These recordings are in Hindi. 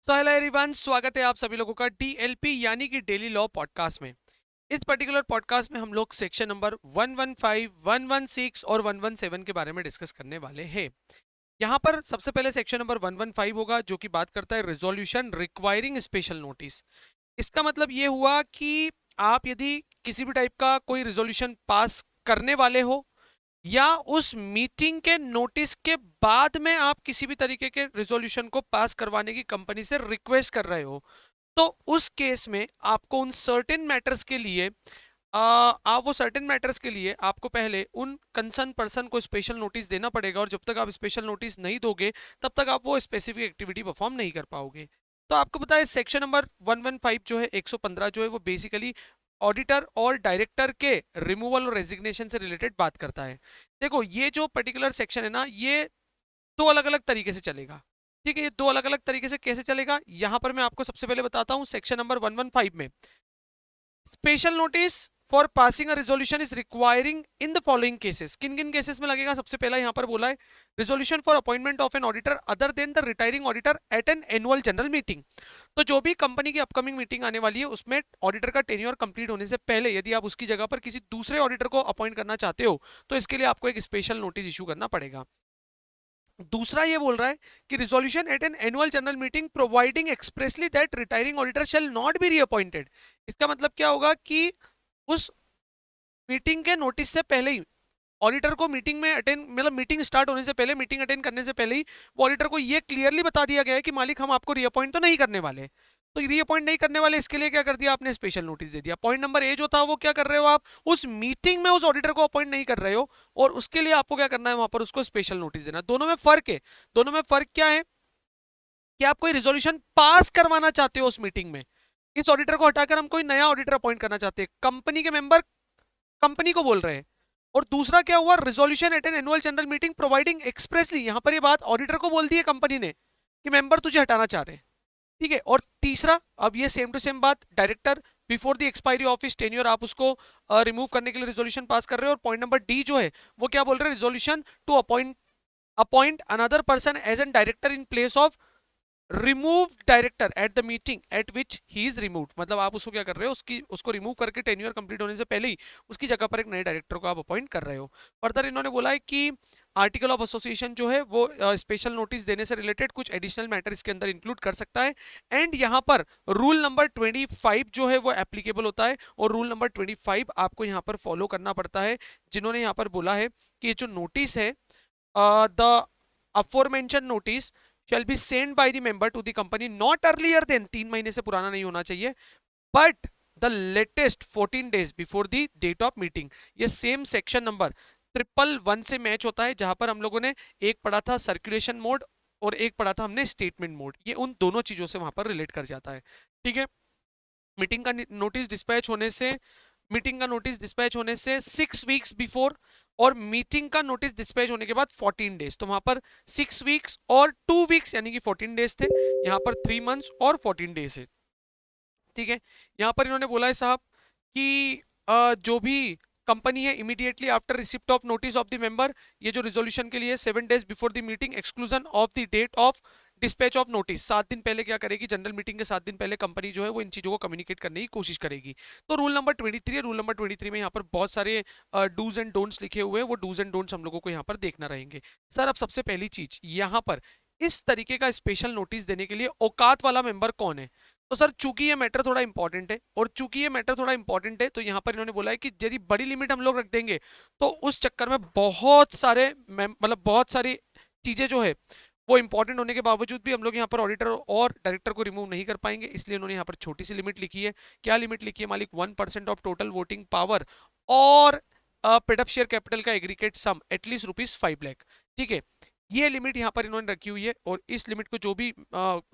सो हेलो एवरीवन, स्वागत है आप सभी लोगों का डीएलपी यानी कि डेली लॉ पॉडकास्ट में। इस पर्टिकुलर पॉडकास्ट में हम लोग सेक्शन नंबर 115, 116 और 117 के बारे में डिस्कस करने वाले हैं। यहाँ पर सबसे पहले सेक्शन नंबर 115 होगा जो कि बात करता है रिजोल्यूशन रिक्वायरिंग स्पेशल नोटिस। इसका मतलब ये हुआ कि आप यदि किसी भी टाइप का कोई रिजोल्यूशन पास करने वाले हो या उस मीटिंग के नोटिस के बाद में आप किसी भी तरीके के रिजोल्यूशन को पास करवाने की कंपनी से रिक्वेस्ट कर रहे हो, तो उस केस में आपको उन सर्टेन मैटर्स के लिए आप वो सर्टेन मैटर्स के लिए आपको पहले उन कंसर्न पर्सन को स्पेशल नोटिस देना पड़ेगा, और जब तक आप स्पेशल नोटिस नहीं दोगे तब तक आप वो स्पेसिफिक एक्टिविटी परफॉर्म नहीं कर पाओगे। तो आपको पता है सेक्शन नंबर 115 जो है 115 जो है वो बेसिकली ऑडिटर और डायरेक्टर के रिमूवल और रेजिग्नेशन से रिलेटेड बात करता है। देखो ये जो पर्टिकुलर सेक्शन है ना, ये दो अलग अलग तरीके से चलेगा। ठीक है, ये दो अलग अलग तरीके से कैसे चलेगा यहां पर मैं आपको सबसे पहले बताता हूं। सेक्शन नंबर 115 में special notice for passing a resolution is requiring in the following cases. किन किन केसेस में लगेगा? सबसे पहला यहां पर बोला है resolution for appointment of an auditor other than the retiring auditor eight an annual general meeting. तो जो भी कंपनी की अपकमिंग मीटिंग आने वाली है उसमें ऑडिटर का टेन्योर कंप्लीट होने से पहले यदि आप उसकी जगह पर किसी दूसरे ऑडिटर को अपॉइंट करना चाहते हो तो इसके लिए आपको एक स्पेशल नोटिस इशू करना पड़ेगा। दूसरा ये बोल रहा है कि resolution at an annual general meeting providing expressly that retiring auditor shall not be reappointed. इसका मतलब क्या होगा कि उस मीटिंग के नोटिस से पहले ही ऑडिटर को मीटिंग में अटेंड, मतलब मीटिंग स्टार्ट होने से पहले, मीटिंग अटेंड करने से पहले ही वो ऑडिटर को ये क्लियरली बता दिया गया है कि मालिक हम आपको रीअपॉइंट तो नहीं करने वाले। तो रीअपॉइंट नहीं करने वाले, इसके लिए क्या कर दिया आपने? स्पेशल नोटिस दे दिया। पॉइंट नंबर ए जो था वो क्या कर रहे हो आप? उस मीटिंग में उस ऑडिटर को अपॉइंट नहीं कर रहे हो और उसके लिए आपको क्या करना है? वहां पर उसको स्पेशल नोटिस देना। दोनों में फर्क है। दोनों में फर्क क्या है कि आप कोई रिजोल्यूशन पास करवाना चाहते हो उस मीटिंग में, इस ऑडिटर को हटाकर हम कोई नया ऑडिटर अपॉइंट करना चाहते हैं, कंपनी के मेंबर कंपनी को बोल रहे हैं। और दूसरा क्या हुआ? Resolution at an annual general meeting providing expressly, यहां पर ये बात ऑडिटर को बोल दी है कंपनी ने कि मेंबर तुझे हटाना चाह रहे हैं। ठीक है। और तीसरा, अब ये सेम टू सेम बात, director before the expiry of his tenure आप उसको रिमूव करने के लिए रिजोल्यूशन पास कर रहे हो। और पॉइंट नंबर डी जो है वो क्या बोल रहे हैं? Resolution to appoint another person as an director in place of remove director at the meeting at which he is removed. मतलब आप उसको क्या कर रहे हो? उसको रिमूव करके टेन्योर कंप्लीट होने से पहले ही उसकी जगह पर एक नए डायरेक्टर को आप अपॉइंट कर रहे हो। फर्दर इन्होंने बोला है कि आर्टिकल ऑफ एसोसिएशन जो है वो स्पेशल नोटिस देने से रिलेटेड कुछ एडिशनल मैटर इसके अंदर इंक्लूड कर सकता है। एंड यहाँ पर रूल नंबर 25 जो है वो एप्लीकेबल होता है, और रूल नंबर 25 आपको यहाँ पर फॉलो करना पड़ता है। जिन्होंने यहाँ पर बोला है कि ये जो नोटिस है, the अफोरमेंशन notice shall be sent by the member to the company not earlier than 3 महीने से पुराना नहीं होना चाहिए, but the latest 14 days before the date of meeting। ये सेम सेक्शन नंबर 111 से मैच होता है, जहां पर हम लोगों ने एक पढ़ा था सर्कुलेशन मोड और एक पढ़ा था हमने स्टेटमेंट मोड। ये उन दोनों चीजों से वहां पर रिलेट कर जाता है। ठीक है। मीटिंग का नोटिस डिस्पैच होने से मीटिंग का नोटिस डिस्पैच होने से 6 वीक्स बिफोर, और मीटिंग का नोटिस डिस्पैच होने के बाद 14 डेज। तो वहां पर 6 वीक्स और 2 वीक्स यानी कि 14 डेज थे। यहाँ पर 3 मंथ्स और 14 डेज है। ठीक है। यहाँ पर इन्होंने बोला है साहब कि जो भी कंपनी है immediately after receipt of notice of the member, ये जो रिजोल्यूशन के लिए 7 days before the meeting exclusion of the date of dispatch of notice, 7 दिन पहले क्या करेगी? जनरल मीटिंग के 7 दिन पहले कंपनी जो है वो इन चीजों को कम्युनिकेट करने की कोशिश करेगी। तो रूल नंबर 23 है। रूल नंबर 23 में यहाँ पर बहुत सारे डूज एंड डोंट्स लिखे हुए हैं। वो डूज एंड डोंट्स हम लोगों को यहाँ पर देखना रहेंगे। सर अब सबसे पहली चीज यहाँ पर इस तरीके का स्पेशल नोटिस देने के लिए औकात वाला मेंबर कौन है? तो सर चूंकि ये मैटर थोड़ा इंपॉर्टेंट है, और चूंकि ये मैटर थोड़ा इंपॉर्टेंट है तो यहाँ पर इन्होंने बोला है कि यदि बड़ी लिमिट हम लोग रख देंगे तो उस चक्कर में बहुत सारे मतलब बहुत सारी चीजें जो है वो इंपॉर्टेंट होने के बावजूद भी हम लोग यहाँ पर ऑडिटर और डायरेक्टर को रिमूव नहीं कर पाएंगे। इसलिए उन्होंने यहाँ पर छोटी सी लिमिट लिखी है। क्या लिमिट लिखी है मालिक? 1% ऑफ टोटल वोटिंग पावर और पेड अप शेयर कैपिटल का एग्रीगेट सम एटलीस्ट ₹5 लाख। ठीक है। ये लिमिट यहाँ पर इन्होंने रखी हुई है, और इस लिमिट को जो भी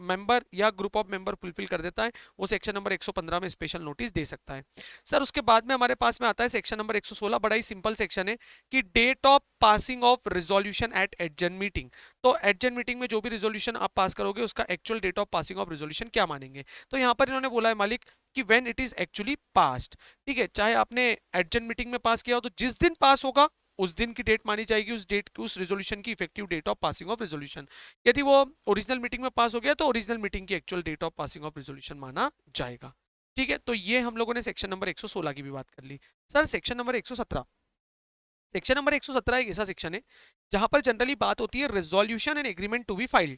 मेंबर या ग्रुप ऑफ मेंबर फुलफिल कर देता है वो सेक्शन नंबर 115 में स्पेशल नोटिस दे सकता है। सर उसके बाद में हमारे पास में आता है सेक्शन नंबर 116। बड़ा ही सिंपल सेक्शन है कि date of passing of resolution at adjourn meeting. तो एडजर्न मीटिंग में जो भी रिजोल्यूशन आप पास करोगे उसका actual date of passing of resolution क्या मानेंगे? तो यहाँ पर इन्होंने बोला है मालिक कि when it is actually passed. ठीक है। चाहे आपने एडजर्न मीटिंग में पास किया हो तो जिस दिन पास होगा उस दिन की डेट मानी जाएगी, उस डेट उस रेजोल्यूशन की effective date of passing of resolution. यदि वो ओरिजिनल मीटिंग में पास हो गया तो ओरिजिनल मीटिंग की actual date of passing of resolution माना जाएगा। ठीक है, तो ये हम लोगों ने सेक्शन नंबर 116 की भी बात कर ली। Sir section number 117, section number 117 एक ऐसा सेक्शन है जहां पर जनरली बात होती है resolution and agreement to be filed.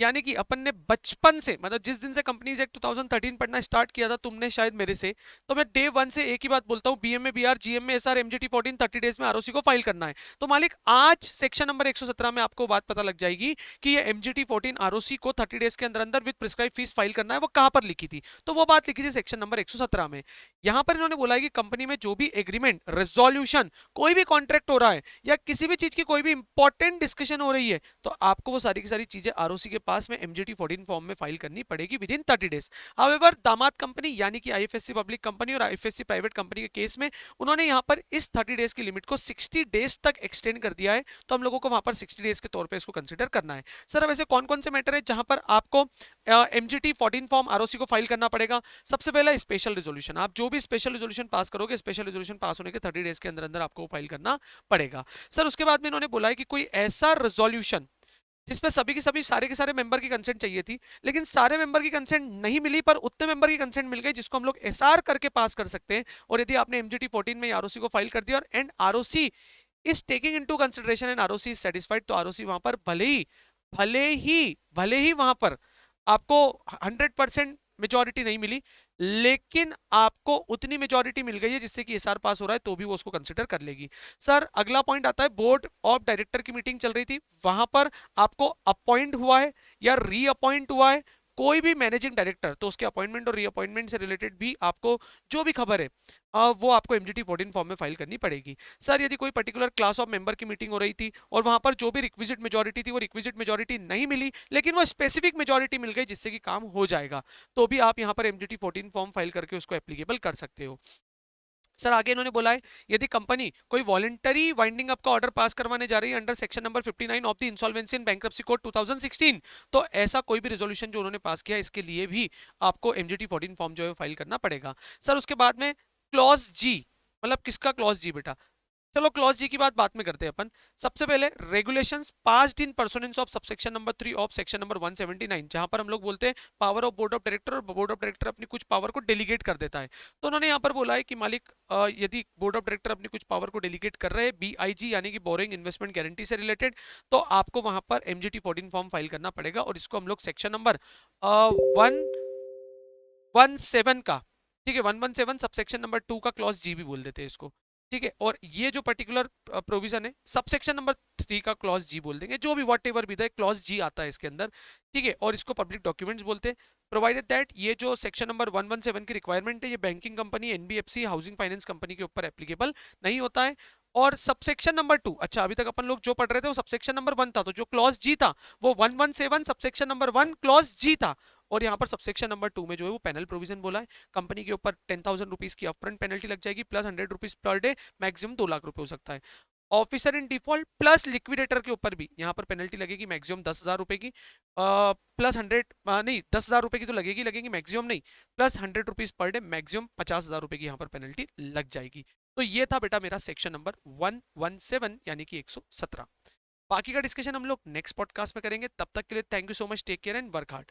यानी कि अपन ने बचपन से, मतलब जिस दिन से कंपनीज एक्ट 2013 पढ़ना स्टार्ट किया था तुमने शायद मेरे से, तो मैं डे वन से एक ही बात बोलता हूं, बीएम में बीआर, जीएम में एसआर, एमजीटी 14 30 डेज में आरओसी को फाइल करना है। तो मालिक आज सेक्शन नंबर 117 में आपको बात पता लग जाएगी कि ये एमजीटी 14 आरओसी को 30 डेज के अंदर अंदर विद प्रिस्क्राइब फीस फाइल करना है। वो कहां पर लिखी थी? तो वो बात लिखी थी सेक्शन नंबर 117 में। यहां पर इन्होंने बोला है कि कंपनी में जो भी एग्रीमेंट, रेजोल्यूशन, कोई भी कॉन्ट्रैक्ट हो रहा है या किसी भी चीज की कोई भी इंपॉर्टेंट डिस्कशन हो रही है, तो आपको वो सारी की सारी चीजें आरओसी के पास में एमजीटी 14 फॉर्म में फाइल करनी पड़ेगी विद इन 30 डेज। हाउएवर दामाद कंपनी यानी कि आईएफएससी पब्लिक कंपनी और आईएफएससी प्राइवेट कंपनी के केस में उन्होंने यहां पर इस 30 डेज की लिमिट को 60 डेज तक एक्सटेंड कर दिया है, तो हम लोगों को वहां पर 60 डेज के तौर पे इसको कंसीडर करना है। सर अब ऐसे कौन कौन से मैटर है जहां पर आपको एमजीटी 14 फॉर्म आरओसी को फाइल करना पड़ेगा? सबसे पहला स्पेशल रेजोल्यूशन, आप जो भी स्पेशल रेजोल्यूशन पास करोगे, स्पेशल रेजोल्यूशन पास होने के 30 डेज के अंदर अंदर आपको फाइल करना पड़ेगा। सर उसके बाद में इन्होंने बोला है कि कोई ऐसा रेजोल्यूशन जिसपे सभी के सभी सारे के सारे मेंबर की कंसेंट चाहिए थी, लेकिन सारे मेंबर की कंसेंट नहीं मिली, पर उतने मेंबर की कंसेंट मिल गई जिसको हम लोग एसआर करके पास कर सकते हैं। और यदि आपने एमजीटी 14 में आरओसी को फाइल कर दिया और and ROC is taking into consideration and ROC is satisfied, तो आरओसी वहां पर भले ही वहां पर आपको 100% मेजॉरिटी नहीं मिली, लेकिन आपको उतनी मेजॉरिटी मिल गई है जिससे कि एसआर पास हो रहा है, तो भी वो उसको कंसीडर कर लेगी। सर अगला पॉइंट आता है, बोर्ड ऑफ डायरेक्टर की मीटिंग चल रही थी, वहां पर आपको अपॉइंट हुआ है या रीअपॉइंट हुआ है कोई भी मैनेजिंग डायरेक्टर, तो उसके अपॉइंटमेंट और रीअपॉइंटमेंट से रिलेटेड भी आपको जो भी खबर है वो आपको एमजीटी 14 फॉर्म में फाइल करनी पड़ेगी। सर यदि कोई पर्टिकुलर क्लास ऑफ मेंबर की मीटिंग हो रही थी और वहां पर जो भी रिक्विजिट मेजॉरिटी थी वो रिक्विजिट मेजॉरिटी नहीं मिली, लेकिन वो स्पेसिफिक मेजॉरिटी मिल गई जिससे कि काम हो जाएगा, तो भी आप यहां पर एमजीटी 14 फॉर्म फाइल करके उसको एप्लीकेबल कर सकते हो। सर आगे इन्होंने बोला है यदि कंपनी कोई वॉलंटरी वाइंडिंग अप का ऑर्डर पास करवाने जा रही है under section number 59 of the insolvency and bankruptcy code 2016, तो ऐसा कोई भी रेजोल्यूशन जो उन्होंने पास किया इसके लिए भी आपको एमजीटी 14 फॉर्म जो है फाइल करना पड़ेगा। सर उसके बाद में क्लॉज जी, मतलब किसका क्लॉज जी बेटा? चलो क्लॉज जी की बात में करते हैं अपन। सबसे पहले regulations passed in pursuance of subsection number 3 of section number 179, जहां पर हम लोग बोलते हैं power of board of director, और बोर्ड ऑफ डायरेक्टर अपनी कुछ पावर को डेलीगेट कर देता है। तो उन्होंने यहां पर बोला है कि मालिक यदि बोर्ड ऑफ डायरेक्टर अपनी कुछ पावर को डेलीगेट कर रहे हैं बीआईजी यानी कि बोरिंग इन्वेस्टमेंट गारंटी से रिलेटेड, तो आपको वहां पर एमजीटी 14 फॉर्म फाइल करना पड़ेगा, और इसको हम लोग सेक्शन नंबर 117 का, ठीक है, 117 सबसेक्शन नंबर 2 का क्लॉज जी भी बोल देते हैं इसको। ठीक है, और ये जो पर्टिकुलर प्रोविजन है सबसेक्शन नंबर 3 का क्लॉज जी बोल देंगे, जो भी वॉट एवर भी था क्लॉज जी आता है इसके अंदर। ठीक है, और इसको पब्लिक डॉक्यूमेंट्स बोलते हैं, प्रोवाइडेड दैट ये जो सेक्शन नंबर 117 की रिक्वायरमेंट है ये banking company, NBFC, housing finance company के ऊपर एप्लीकेबल नहीं होता है। और सबसेक्शन नंबर 2, अच्छा अभी तक अपन लोग जो पढ़ रहे थे वो सबसेक्शन नंबर 1 था, तो जो क्लॉज जी था वो 117 सबसेक्शन नंबर 1 क्लॉज जी था, और यहाँ पर सबसेक्शन नंबर 2 में जो है वो पेनल प्रोविजन बोला है, कंपनी के ऊपर 10,000 रुपीज की अपफ्रंट पेनल्टी लग जाएगी plus 100 rupees per day, maximum 2 lakh रुपए हो सकता है। Officer in default plus liquidator के ऊपर भी यहाँ पर पेनल्टी लगेगी मैक्सिमम 10,000 रुपए की, प्लस 100 नहीं 10,000 रुपए की तो लगेगी मैक्सिमम नहीं, plus 100 rupees per day, maximum 50,000 रुपए की यहाँ पर पेनल्टी लग जाएगी। तो ये था बेटा मेरा सेक्शन नंबर 117 यानी कि 117। बाकी का डिस्कशन हम लोग नेक्स्ट पॉडकास्ट में करेंगे, तब तक के लिए thank you so much, take care and work hard.